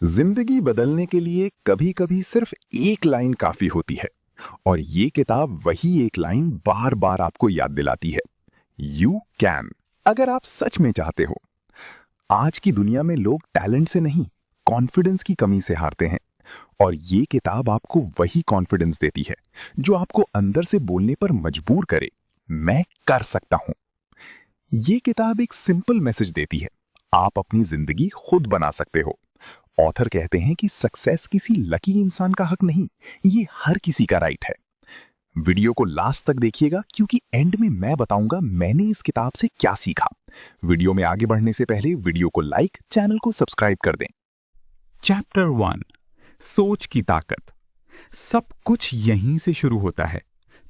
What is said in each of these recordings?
जिंदगी बदलने के लिए कभी कभी सिर्फ एक लाइन काफी होती है। और ये किताब वही एक लाइन बार बार आपको याद दिलाती है, यू कैन, अगर आप सच में चाहते हो। आज की दुनिया में लोग टैलेंट से नहीं, कॉन्फिडेंस की कमी से हारते हैं। और ये किताब आपको वही कॉन्फिडेंस देती है जो आपको अंदर से बोलने पर मजबूर करे, मैं कर सकता हूं। ये किताब एक सिंपल मैसेज देती है, आप अपनी जिंदगी खुद बना सकते हो। ऑथर कहते हैं कि सक्सेस किसी लकी इंसान का हक नहीं, ये हर किसी का राइट है। वीडियो को लास्ट तक देखिएगा क्योंकि एंड में मैं बताऊंगा मैंने इस किताब से क्या सीखा। वीडियो में आगे बढ़ने से पहले वीडियो को लाइक, चैनल को सब्सक्राइब कर दें। चैप्टर 1, सोच की ताकत। सब कुछ यहीं से शुरू होता है,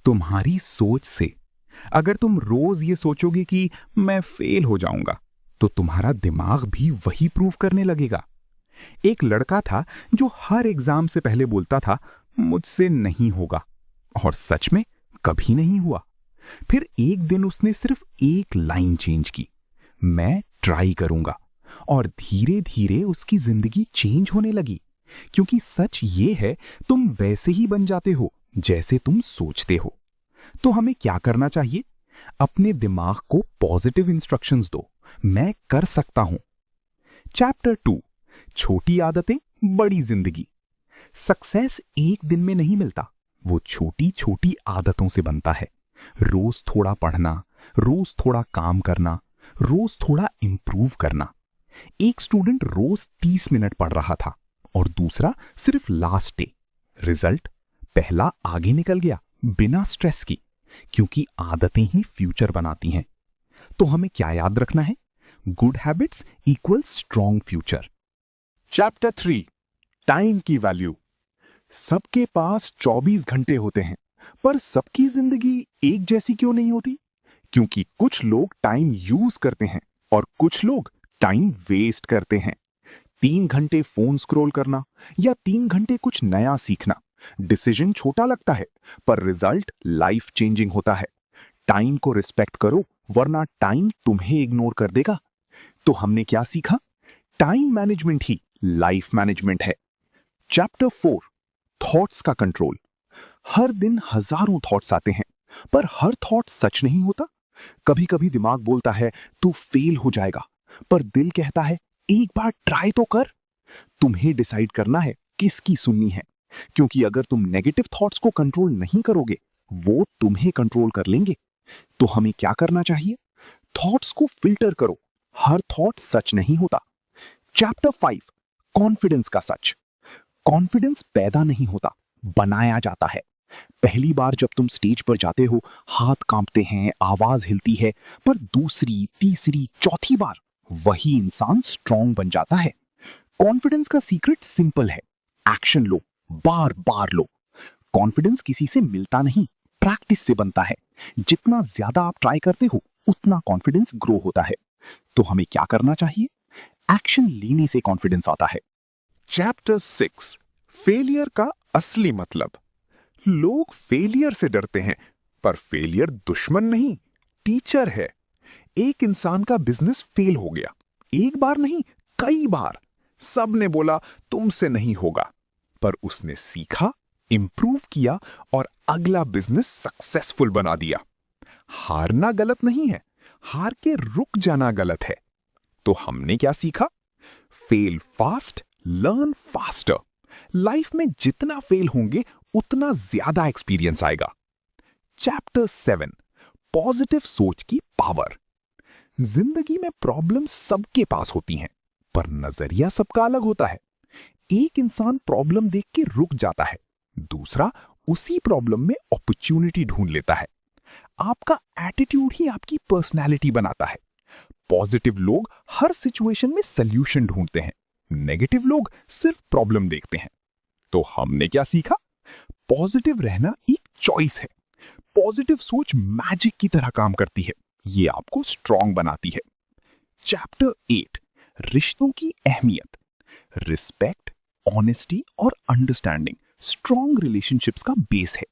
तुम्हारी सोच से। अगर तुम रोज ये सोचोगे कि मैं फेल हो जाऊंगा, तो तुम्हारा दिमाग भी वही प्रूव करने लगेगा। एक लड़का था जो हर एग्जाम से पहले बोलता था, मुझसे नहीं होगा, और सच में कभी नहीं हुआ। फिर एक दिन उसने सिर्फ एक लाइन चेंज की, मैं ट्राई करूंगा, और धीरे धीरे उसकी जिंदगी चेंज होने लगी। क्योंकि सच ये है, तुम वैसे ही बन जाते हो जैसे तुम सोचते हो। तो हमें क्या करना चाहिए? अपने दिमाग को पॉजिटिव इंस्ट्रक्शंस दो, मैं कर सकता हूं। चैप्टर 2, छोटी आदतें बड़ी जिंदगी। सक्सेस एक दिन में नहीं मिलता, वो छोटी छोटी आदतों से बनता है। रोज थोड़ा पढ़ना, रोज थोड़ा काम करना, रोज थोड़ा इंप्रूव करना। एक स्टूडेंट रोज 30 मिनट पढ़ रहा था और दूसरा सिर्फ लास्ट डे। रिजल्ट, पहला आगे निकल गया बिना स्ट्रेस की, क्योंकि आदतें ही फ्यूचर बनाती हैं। तो हमें क्या याद रखना है? Good habits equal strong future. Chapter 3, time की वैल्यू। सबके पास 24 घंटे होते हैं, पर सबकी जिंदगी एक जैसी क्यों नहीं होती? क्योंकि कुछ लोग टाइम यूज करते हैं और कुछ लोग टाइम वेस्ट करते हैं। 3 घंटे फोन स्क्रॉल करना या 3 घंटे कुछ नया सीखना, डिसीजन छोटा लगता है पर रिजल्ट लाइफ चेंजिंग होता है। टाइम को रिस्पेक्ट करो, वरना टाइम तुम्हें इग्नोर कर देगा। तो हमने क्या सीखा? टाइम मैनेजमेंट ही लाइफ मैनेजमेंट है। चैप्टर 4, थॉट्स का कंट्रोल। हर दिन हजारों थॉट्स आते हैं, पर हर थॉट सच नहीं होता। कभी कभी दिमाग बोलता है तू फेल हो जाएगा, पर दिल कहता है एक बार ट्राई तो कर। तुम्हें डिसाइड करना है किसकी सुननी है, क्योंकि अगर तुम नेगेटिव थॉट्स को कंट्रोल नहीं करोगे, वो तुम्हें कंट्रोल कर लेंगे। तो हमें क्या करना चाहिए? थॉट्स को फिल्टर करो, हर थॉट सच नहीं होता। चैप्टर 5, कॉन्फिडेंस का सच। कॉन्फिडेंस पैदा नहीं होता, बनाया जाता है। पहली बार जब तुम स्टेज पर जाते हो, हाथ कांपते हैं, आवाज हिलती है, पर दूसरी, तीसरी, चौथी बार वही इंसान स्ट्रॉन्ग बन जाता है। कॉन्फिडेंस का सीक्रेट सिंपल है, एक्शन लो, बार बार लो। कॉन्फिडेंस किसी से मिलता नहीं, प्रैक्टिस से बनता है। जितना ज्यादा आप ट्राई करते हो, उतना कॉन्फिडेंस ग्रो होता है। तो हमें क्या करना चाहिए? एक्शन लेने से कॉन्फिडेंस आता है। चैप्टर 6, फेलियर का असली मतलब। लोग फेलियर से डरते हैं, पर फेलियर दुश्मन नहीं, टीचर है। एक इंसान का बिजनेस फेल हो गया, एक बार नहीं, कई बार। सबने बोला तुमसे नहीं होगा, पर उसने सीखा, इंप्रूव किया और अगला बिजनेस सक्सेसफुल बना दिया। हारना गलत नहीं है, हार के रुक जाना गलत है। तो हमने क्या सीखा? Fail fast, learn faster. Life में जितना फेल होंगे, उतना ज्यादा एक्सपीरियंस आएगा। चैप्टर 7, पॉजिटिव सोच की पावर। जिंदगी में प्रॉब्लम सबके पास होती हैं, पर नजरिया सबका अलग होता है। एक इंसान प्रॉब्लम देख के रुक जाता है, दूसरा उसी प्रॉब्लम में अपॉर्चुनिटी ढूंढ लेता है। आपका एटीट्यूड ही आपकी पर्सनैलिटी बनाता है। पॉजिटिव लोग हर सिचुएशन में सॉल्यूशन ढूंढते हैं, नेगेटिव लोग सिर्फ प्रॉब्लम देखते हैं। तो हमने क्या सीखा? पॉजिटिव रहना एक चॉइस है। पॉजिटिव सोच मैजिक की तरह काम करती है, ये आपको स्ट्रॉन्ग बनाती है। चैप्टर 8, रिश्तों की अहमियत। रिस्पेक्ट, ऑनेस्टी और अंडरस्टैंडिंग स्ट्रॉन्ग रिलेशनशिप्स का बेस है।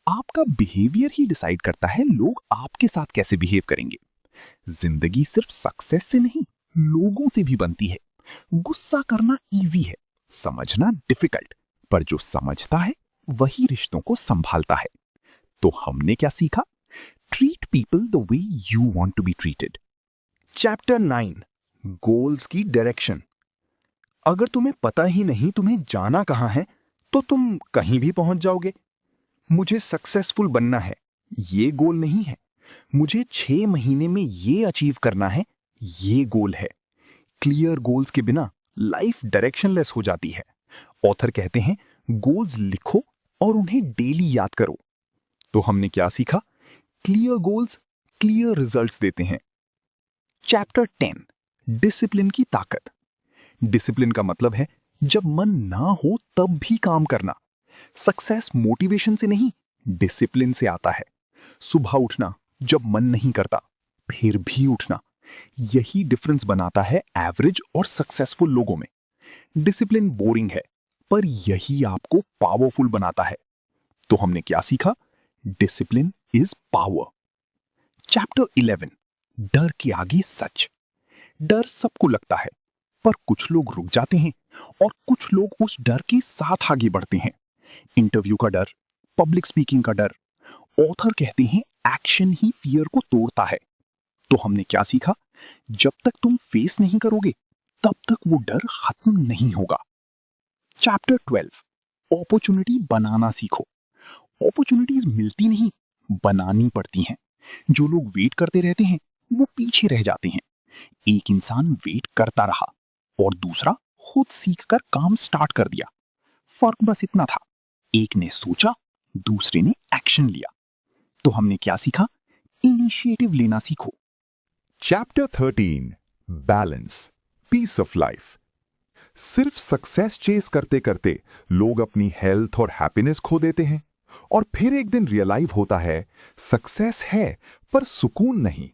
आपका बिहेवियर ही डिसाइड करता है लोग आपके साथ कैसे बिहेव करेंगे। जिंदगी सिर्फ सक्सेस से नहीं, लोगों से भी बनती है। गुस्सा करना इजी है, समझना डिफिकल्ट, पर जो समझता है वही रिश्तों को संभालता है। तो हमने क्या सीखा? Treat people the way you want to be treated. Chapter 9 goals की डायरेक्शन। अगर तुम्हें पता ही नहीं तुम्हें जाना कहां है तो तुम कहीं भी पहुंच जाओगे। मुझे सक्सेसफुल बनना है, ये गोल नहीं है। मुझे 6 महीने में ये अचीव करना है, ये गोल है। क्लियर गोल्स के बिना लाइफ डायरेक्शनलेस हो जाती है। ऑथर कहते हैं गोल्स लिखो और उन्हें डेली याद करो। तो हमने क्या सीखा? क्लियर गोल्स क्लियर रिजल्ट्स देते हैं। चैप्टर 10 डिसिप्लिन की ताकत। डिसिप्लिन का मतलब है जब मन ना हो तब भी काम करना। सक्सेस मोटिवेशन से नहीं, डिसिप्लिन से आता है। सुबह उठना जब मन नहीं करता, फिर भी उठना। यही डिफरेंस बनाता है एवरेज और सक्सेसफुल लोगों में। डिसिप्लिन बोरिंग है, पर यही आपको पावरफुल बनाता है। तो हमने क्या सीखा? Discipline is power. चैप्टर 11 डर के आगे सच। डर सबको लगता है, पर कुछ लोग रुक जाते हैं और कुछ लोग उस डर के साथ आगे बढ़ते हैं। इंटरव्यू का डर, पब्लिक स्पीकिंग का डर। ऑथर कहते हैं एक्शन ही फियर को तोड़ता है। तो हमने क्या सीखा? जब तक तुम फेस नहीं करोगे तब तक वो डर खत्म नहीं होगा। चैप्टर 12 अपॉर्चुनिटी बनाना सीखो। अपॉर्चुनिटीज मिलती नहीं, बनानी पड़ती हैं। जो लोग वेट करते रहते हैं वो पीछे रह जाते हैं। एक इंसान वेट करता रहा और दूसरा खुद सीखकर काम स्टार्ट कर दिया। फर्क बस इतना था, एक ने सोचा, दूसरे ने एक्शन लिया। तो हमने क्या सीखा? इनिशिएटिव लेना सीखो। Chapter 13 balance peace of life. सिर्फ सक्सेस चेस करते करते लोग अपनी हेल्थ और हैप्पीनेस खो देते हैं और फिर एक दिन रियलाइज होता है सक्सेस है पर सुकून नहीं।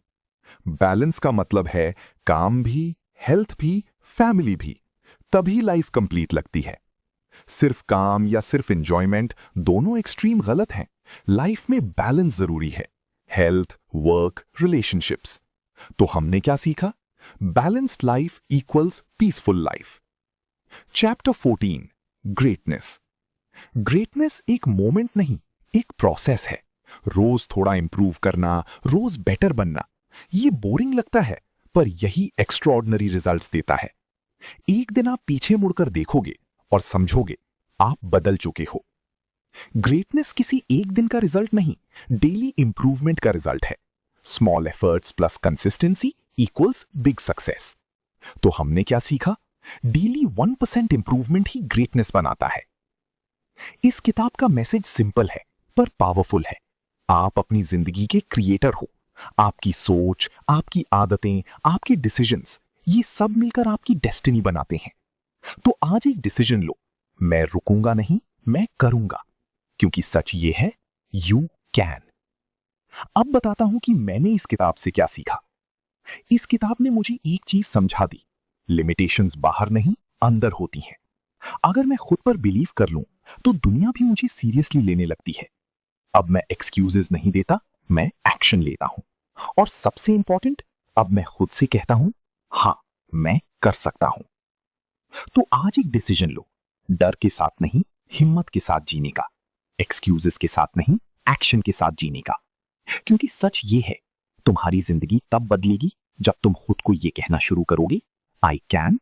बैलेंस का मतलब है काम भी, हेल्थ भी, फैमिली भी, तभी लाइफ कंप्लीट लगती है। सिर्फ काम या सिर्फ एंजॉयमेंट, दोनों एक्सट्रीम गलत हैं। लाइफ में बैलेंस जरूरी है, हेल्थ, वर्क, रिलेशनशिप्स। तो हमने क्या सीखा? Balanced life equals peaceful life. Chapter 14 greatness. Greatness एक मोमेंट नहीं, एक प्रोसेस है। रोज थोड़ा इंप्रूव करना, रोज बेटर बनना। ये बोरिंग लगता है, पर यही एक्स्ट्राऑर्डिनरी रिजल्ट्स देता है। एक दिन आप पीछे मुड़कर देखोगे और समझोगे आप बदल चुके हो। ग्रेटनेस किसी एक दिन का रिजल्ट नहीं, डेली इंप्रूवमेंट का रिजल्ट है। Small efforts plus consistency equals big success. तो हमने क्या सीखा? डेली 1% इंप्रूवमेंट ही ग्रेटनेस बनाता है। इस किताब का मैसेज सिंपल है पर पावरफुल है। आप अपनी जिंदगी के क्रिएटर हो। आपकी सोच, आपकी आदतें, आपके डिसीजंस, ये सब मिलकर आपकी डेस्टिनी बनाते हैं। तो आज एक डिसीजन लो, मैं रुकूंगा नहीं, मैं करूंगा, क्योंकि सच ये है यू कैन। अब बताता हूं कि मैंने इस किताब से क्या सीखा। इस किताब ने मुझे एक चीज समझा दी, लिमिटेशंस बाहर नहीं अंदर होती हैं। अगर मैं खुद पर बिलीव कर लूं तो दुनिया भी मुझे सीरियसली लेने लगती है। अब मैं एक्सक्यूजेस नहीं देता, मैं एक्शन लेता हूं। और सबसे इंपॉर्टेंट, अब मैं खुद से कहता हूं हां मैं कर सकता हूं। तो आज एक डिसीजन लो, डर के साथ नहीं, हिम्मत के साथ जीने का, एक्सक्यूजेस के साथ नहीं, एक्शन के साथ जीने का। क्योंकि सच ये है, तुम्हारी जिंदगी तब बदलेगी जब तुम खुद को ये कहना शुरू करोगे, आई कैन,